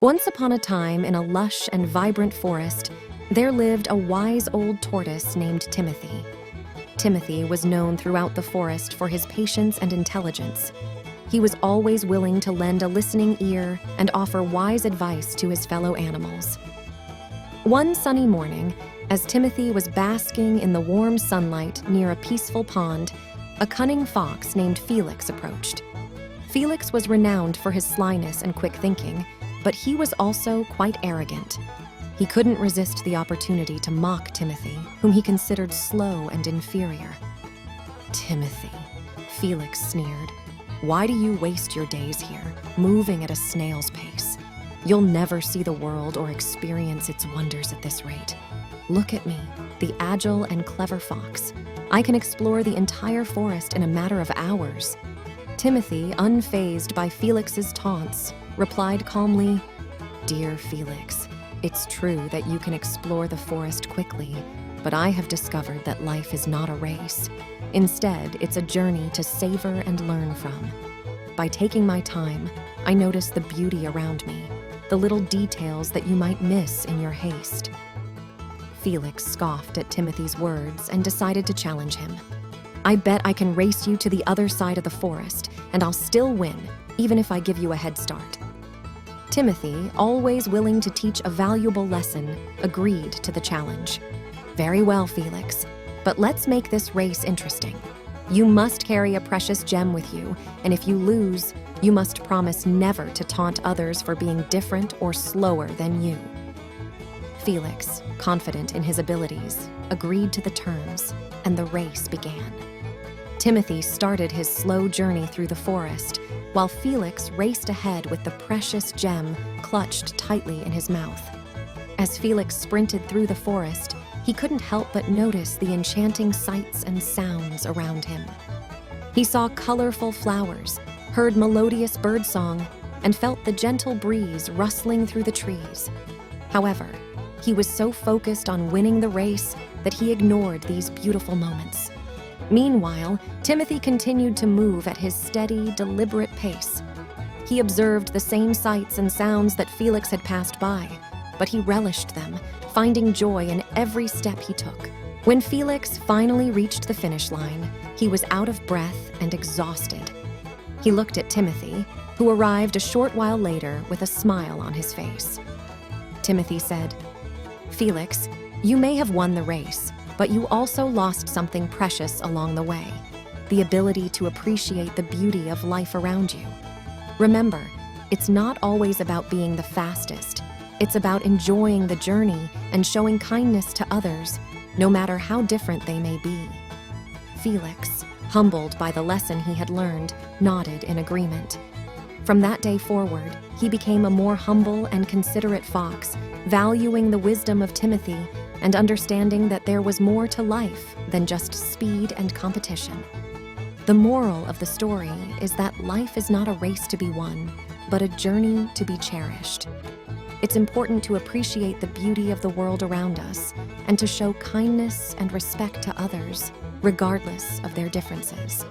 Once upon a time, in a lush and vibrant forest, there lived a wise old tortoise named Timothy. Timothy was known throughout the forest for his patience and intelligence. He was always willing to lend a listening ear and offer wise advice to his fellow animals. One sunny morning, as Timothy was basking in the warm sunlight near a peaceful pond, a cunning fox named Felix approached. Felix was renowned for his slyness and quick thinking, but he was also quite arrogant. He couldn't resist the opportunity to mock Timothy, whom he considered slow and inferior. "Timothy," Felix sneered, "why do you waste your days here, moving at a snail's pace? You'll never see the world or experience its wonders at this rate. Look at me, the agile and clever fox. I can explore the entire forest in a matter of hours." Timothy, unfazed by Felix's taunts, replied calmly, "Dear Felix, it's true that you can explore the forest quickly, but I have discovered that life is not a race. Instead, it's a journey to savor and learn from. By taking my time, I notice the beauty around me, the little details that you might miss in your haste." Felix scoffed at Timothy's words and decided to challenge him. "I bet I can race you to the other side of the forest, and I'll still win, even if I give you a head start." Timothy, always willing to teach a valuable lesson, agreed to the challenge. "Very well, Felix, but let's make this race interesting. You must carry a precious gem with you, and if you lose, you must promise never to taunt others for being different or slower than you." Felix, confident in his abilities, agreed to the terms, and the race began. Timothy started his slow journey through the forest, while Felix raced ahead with the precious gem clutched tightly in his mouth. As Felix sprinted through the forest, he couldn't help but notice the enchanting sights and sounds around him. He saw colorful flowers, heard melodious birdsong, and felt the gentle breeze rustling through the trees. However, he was so focused on winning the race that he ignored these beautiful moments. Meanwhile, Timothy continued to move at his steady, deliberate pace. He observed the same sights and sounds that Felix had passed by, but he relished them, finding joy in every step he took. When Felix finally reached the finish line, he was out of breath and exhausted. He looked at Timothy, who arrived a short while later with a smile on his face. Timothy said, "Felix, you may have won the race, but you also lost something precious along the way, the ability to appreciate the beauty of life around you. Remember, it's not always about being the fastest. It's about enjoying the journey and showing kindness to others, no matter how different they may be." Felix, humbled by the lesson he had learned, nodded in agreement. From that day forward, he became a more humble and considerate fox, valuing the wisdom of Timothy and understanding that there was more to life than just speed and competition. The moral of the story is that life is not a race to be won, but a journey to be cherished. It's important to appreciate the beauty of the world around us and to show kindness and respect to others, regardless of their differences.